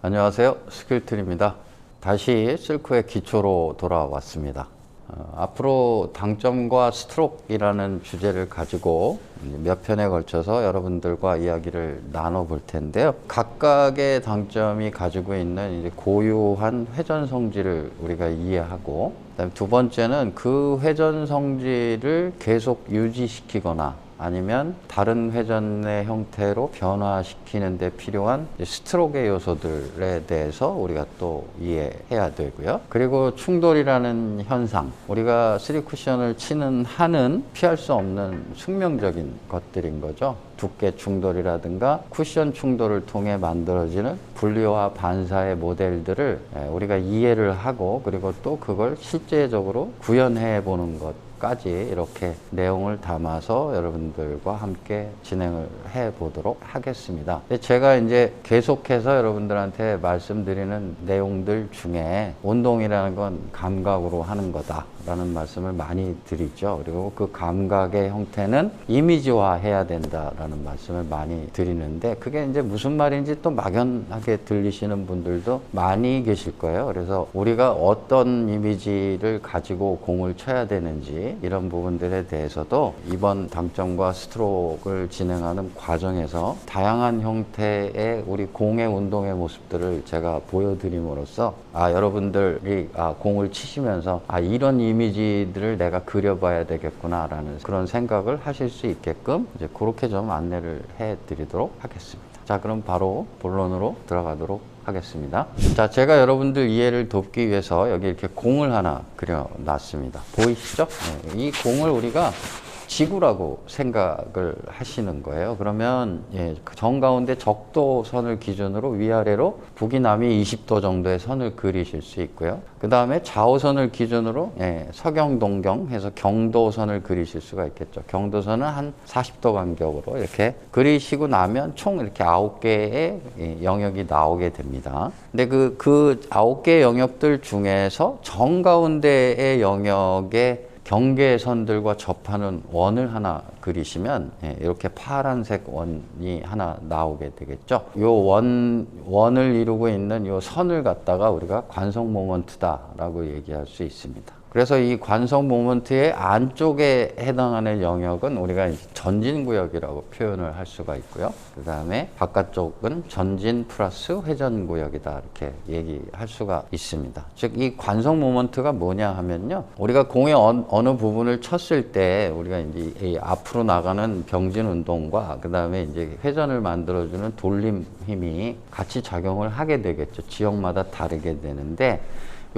안녕하세요. 스킬틀입니다. 다시 실크의 기초로 돌아왔습니다. 앞으로 당점과 스트로크이라는 주제를 가지고 몇 편에 걸쳐서 여러분들과 이야기를 나눠볼 텐데요. 각각의 당점이 가지고 있는 이제 고유한 회전 성질을 우리가 이해하고, 그다음에 두 번째는 그 회전 성질을 계속 유지시키거나 아니면 다른 회전의 형태로 변화시키는 데 필요한 스트로크의 요소들에 대해서 우리가 또 이해해야 되고요. 그리고 충돌이라는 현상, 우리가 3쿠션을 치는 한은 피할 수 없는 숙명적인 것들인 거죠. 두께 충돌이라든가 쿠션 충돌을 통해 만들어지는 분리와 반사의 모델들을 우리가 이해를 하고, 그리고 또 그걸 실제적으로 구현해 보는 것까지 이렇게 내용을 담아서 여러분들과 함께 진행을 해 보도록 하겠습니다. 제가 이제 계속해서 여러분들한테 말씀드리는 내용들 중에 운동이라는 건 감각으로 하는 거다 라는 말씀을 많이 드리죠. 그리고 그 감각의 형태는 이미지화 해야 된다라는 말씀을 많이 드리는데, 그게 이제 무슨 말인지 또 막연하게 들리시는 분들도 많이 계실 거예요. 그래서 우리가 어떤 이미지를 가지고 공을 쳐야 되는지 이런 부분들에 대해서도 이번 당점과 스트로크를 진행하는 과정에서 다양한 형태의 우리 공의 운동의 모습들을 제가 보여드림으로써 여러분들이 공을 치시면서 이런 이미지들을 내가 그려봐야 되겠구나 라는 그런 생각을 하실 수 있게끔 이제 그렇게 좀 안내를 해 드리도록 하겠습니다. 자, 그럼 바로 본론으로 들어가도록 하겠습니다. 자, 제가 여러분들 이해를 돕기 위해서 여기 이렇게 공을 하나 그려놨습니다. 보이시죠? 네, 이 공을 우리가 지구라고 생각을 하시는 거예요. 그러면 정가운데 적도선을 기준으로 위아래로 북이 남이 20도 정도의 선을 그리실 수 있고요. 그 다음에 좌우선을 기준으로 서경 동경 해서 경도선을 그리실 수가 있겠죠. 경도선은 한 40도 간격으로 이렇게 그리시고 나면 총 이렇게 9개의 영역이 나오게 됩니다. 근데 그 9개의 영역들 중에서 정가운데의 영역에 경계선들과 접하는 원을 하나 그리시면 이렇게 파란색 원이 하나 나오게 되겠죠. 요 원을 이루고 있는 요 선을 갖다가 우리가 관성 모먼트다라고 얘기할 수 있습니다. 그래서 이 관성 모먼트의 안쪽에 해당하는 영역은 우리가 전진구역이라고 표현을 할 수가 있고요. 그 다음에 바깥쪽은 전진 플러스 회전구역이다 이렇게 얘기할 수가 있습니다. 즉 이 관성 모먼트가 뭐냐 하면요, 우리가 공의 어느 부분을 쳤을 때 우리가 이제 이 앞으로 나가는 병진 운동과 그 다음에 이제 회전을 만들어주는 돌림 힘이 같이 작용을 하게 되겠죠. 지역마다 다르게 되는데,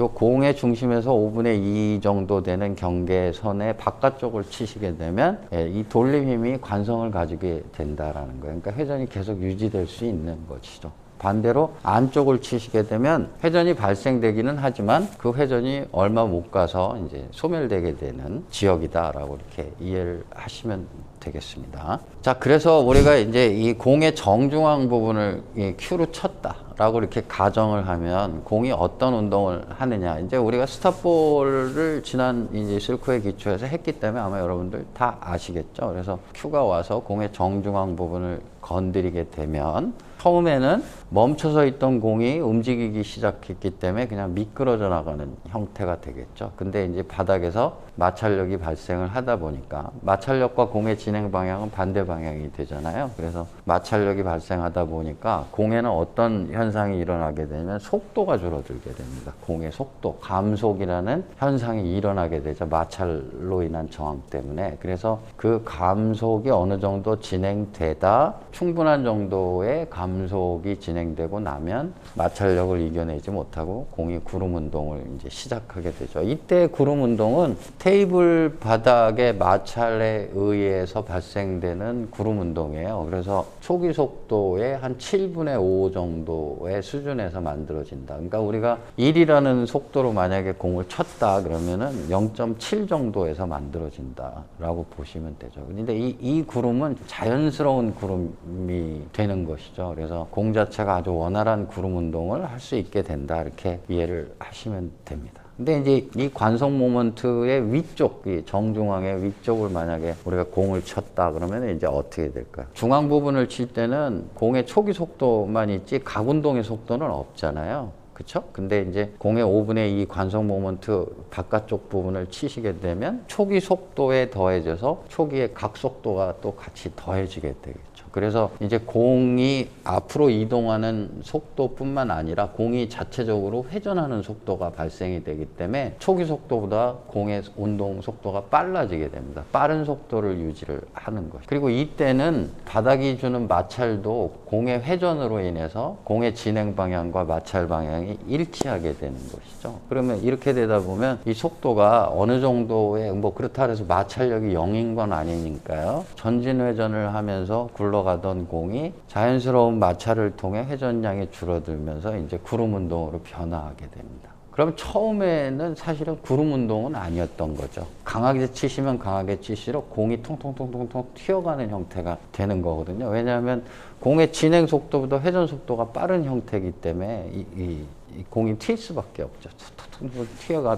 요 공의 중심에서 5분의 2 정도 되는 경계선의 바깥쪽을 치시게 되면 이 돌림 힘이 관성을 가지게 된다라는 거예요. 그러니까 회전이 계속 유지될 수 있는 것이죠. 반대로 안쪽을 치시게 되면 회전이 발생되기는 하지만 그 회전이 얼마 못 가서 이제 소멸되게 되는 지역이다라고 이렇게 이해를 하시면 되겠습니다. 자, 그래서 우리가 이제 이 공의 정중앙 부분을 Q로 쳤다 라고 이렇게 가정을 하면 공이 어떤 운동을 하느냐, 이제 우리가 스탑볼을 지난 이제 실크의 기초에서 했기 때문에 아마 여러분들 다 아시겠죠. 그래서 Q가 와서 공의 정중앙 부분을 건드리게 되면 처음에는 멈춰서 있던 공이 움직이기 시작했기 때문에 그냥 미끄러져 나가는 형태가 되겠죠. 근데 이제 바닥에서 마찰력이 발생을 하다 보니까 마찰력과 공의 진행 방향은 반대 방향이 되잖아요. 그래서 마찰력이 발생하다 보니까 공에는 어떤 현상이 일어나게 되면 속도가 줄어들게 됩니다. 공의 속도, 감속이라는 현상이 일어나게 되죠. 마찰로 인한 저항 때문에. 그래서 그 감속이 어느 정도 진행되다 충분한 정도의 감속이 진행되고 나면 마찰력을 이겨내지 못하고 공이 구름 운동을 이제 시작하게 되죠. 이때 구름 운동은 테이블 바닥의 마찰에 의해서 발생되는 구름 운동이에요. 그래서 초기 속도의 한 7분의 5 정도의 수준에서 만들어진다. 그러니까 우리가 1이라는 속도로 만약에 공을 쳤다 그러면은 0.7 정도에서 만들어진다라고 보시면 되죠. 근데 이 구름은 자연스러운 구름이 되는 것이죠. 그래서 공 자체가 아주 원활한 구름 운동을 할 수 있게 된다 이렇게 이해를 하시면 됩니다. 근데 이제 이 관성 모먼트의 위쪽, 이 정중앙의 위쪽을 만약에 우리가 공을 쳤다 그러면 이제 어떻게 될까요? 중앙 부분을 칠 때는 공의 초기 속도만 있지 각 운동의 속도는 없잖아요. 그쵸? 근데 이제 공의 5분의 2 관성 모먼트 바깥쪽 부분을 치시게 되면 초기 속도에 더해져서 초기의 각 속도가 또 같이 더해지게 되겠죠. 그래서 이제 공이 앞으로 이동하는 속도뿐만 아니라 공이 자체적으로 회전하는 속도가 발생이 되기 때문에 초기 속도보다 공의 운동 속도가 빨라지게 됩니다. 빠른 속도를 유지를 하는 것이죠. 그리고 이때는 바닥이 주는 마찰도 공의 회전으로 인해서 공의 진행 방향과 마찰 방향이 일치하게 되는 것이죠. 그러면 이렇게 되다 보면 이 속도가 어느 정도의 뭐 그렇다 해서 마찰력이 0인 건 아니니까요. 전진 회전을 하면서 굴러가던 공이 자연스러운 마찰을 통해 회전량이 줄어들면서 이제 구름 운동으로 변화하게 됩니다. 그럼 처음에는 사실은 구름 운동은 아니었던 거죠. 강하게 치시면 강하게 치실수록 공이 통통통통통 튀어가는 형태가 되는 거거든요. 왜냐하면 공의 진행 속도보다 회전 속도가 빠른 형태이기 때문에 이 공이 튈 수밖에 없죠.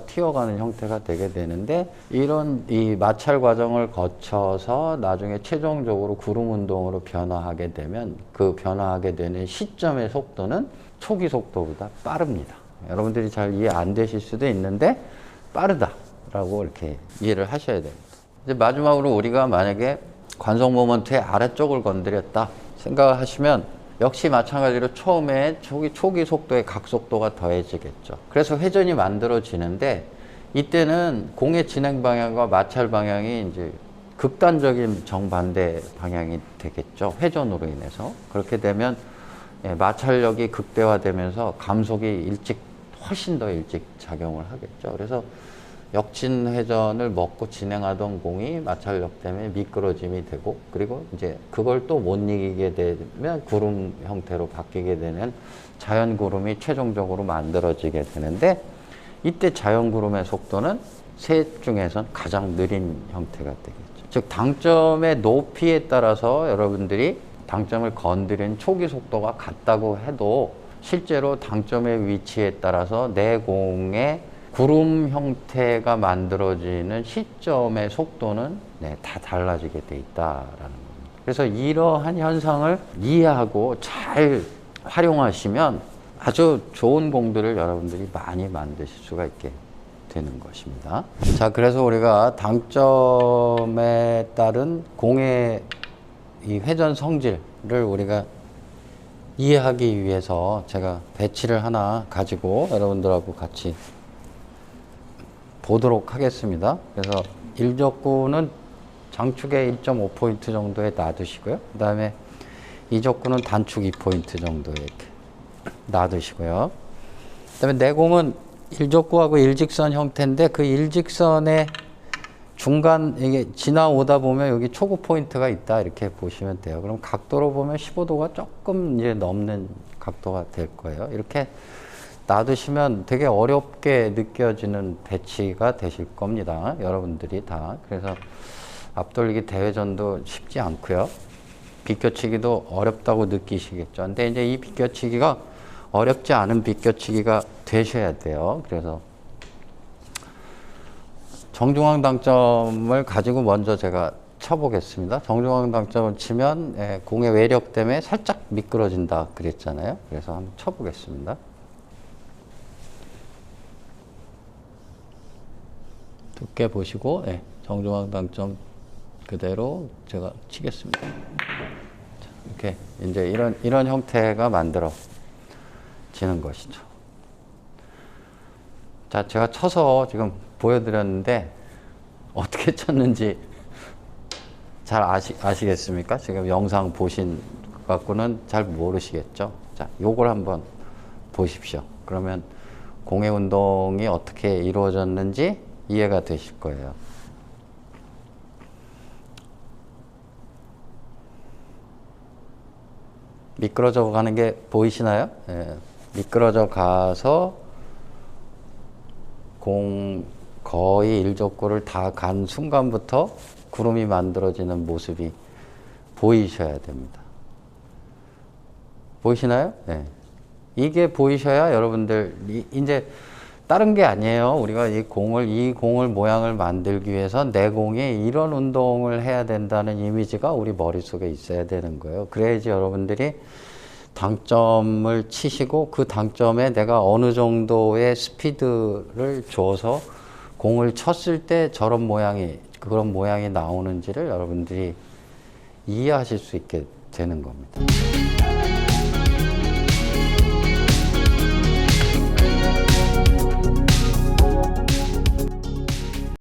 튀어가는 형태가 되게 되는데 이런 이 마찰 과정을 거쳐서 나중에 최종적으로 구름 운동으로 변화하게 되면 그 변화하게 되는 시점의 속도는 초기 속도보다 빠릅니다. 여러분들이 잘 이해 안 되실 수도 있는데 빠르다라고 이렇게 이해를 하셔야 됩니다. 이제 마지막으로 우리가 만약에 관성 모먼트의 아래쪽을 건드렸다 생각하시면 역시 마찬가지로 처음에 초기 속도의 각 속도가 더해지겠죠. 그래서 회전이 만들어지는데 이때는 공의 진행 방향과 마찰 방향이 이제 극단적인 정반대 방향이 되겠죠. 회전으로 인해서. 그렇게 되면 마찰력이 극대화되면서 감속이 훨씬 더 일찍 작용을 하겠죠. 그래서 역진 회전을 먹고 진행하던 공이 마찰력 때문에 미끄러짐이 되고 그리고 이제 그걸 또 못 이기게 되면 구름 형태로 바뀌게 되는 자연 구름이 최종적으로 만들어지게 되는데 이때 자연 구름의 속도는 셋 중에선 가장 느린 형태가 되겠죠. 즉 당점의 높이에 따라서 여러분들이 당점을 건드린 초기 속도가 같다고 해도 실제로 당점의 위치에 따라서 내 공의 구름 형태가 만들어지는 시점의 속도는 다 달라지게 돼 있다라는 겁니다. 그래서 이러한 현상을 이해하고 잘 활용하시면 아주 좋은 공들을 여러분들이 많이 만드실 수가 있게 되는 것입니다. 자, 그래서 우리가 당점에 따른 공의 이 회전 성질을 우리가 이해하기 위해서 제가 배치를 하나 가지고 여러분들하고 같이 보도록 하겠습니다. 그래서 1족구는 장축에 1.5포인트 정도에 놔두시고요. 그 다음에 2족구는 단축 2포인트 정도에 이렇게 놔두시고요. 그 다음에 내공은 1족구하고 일직선 형태인데 그 일직선의 중간 이게 지나오다 보면 여기 초구 포인트가 있다 이렇게 보시면 돼요. 그럼 각도로 보면 15도가 조금 이제 넘는 각도가 될 거예요. 이렇게 놔두시면 되게 어렵게 느껴지는 배치가 되실 겁니다. 여러분들이 다. 그래서 앞돌리기 대회전도 쉽지 않고요. 비껴치기도 어렵다고 느끼시겠죠. 근데 이제 이 비껴치기가 어렵지 않은 비껴치기가 되셔야 돼요. 그래서 정중앙 당점을 가지고 먼저 제가 쳐보겠습니다. 정중앙 당점을 치면 공의 외력 때문에 살짝 미끄러진다 그랬잖아요. 그래서 한번 쳐보겠습니다. 두께 보시고 정중앙 당점 그대로 제가 치겠습니다. 자, 이렇게 이제 이런 형태가 만들어지는 것이죠. 자, 제가 쳐서 지금 보여드렸는데 어떻게 쳤는지 잘 아시겠습니까? 지금 영상 보신 것 갖고는 잘 모르시겠죠? 자, 요걸 한번 보십시오. 그러면 공의 운동이 어떻게 이루어졌는지 이해가 되실 거예요. 미끄러져 가는 게 보이시나요? 미끄러져 가서 공 거의 1족구를 다 간 순간부터 구름이 만들어지는 모습이 보이셔야 됩니다. 보이시나요? 이게 보이셔야 여러분들 이제 다른 게 아니에요. 우리가 이 공을 모양을 만들기 위해서 내 공이 이런 운동을 해야 된다는 이미지가 우리 머릿속에 있어야 되는 거예요. 그래야지 여러분들이 당점을 치시고 그 당점에 내가 어느 정도의 스피드를 줘서 공을 쳤을 때 그런 모양이 나오는지를 여러분들이 이해하실 수 있게 되는 겁니다.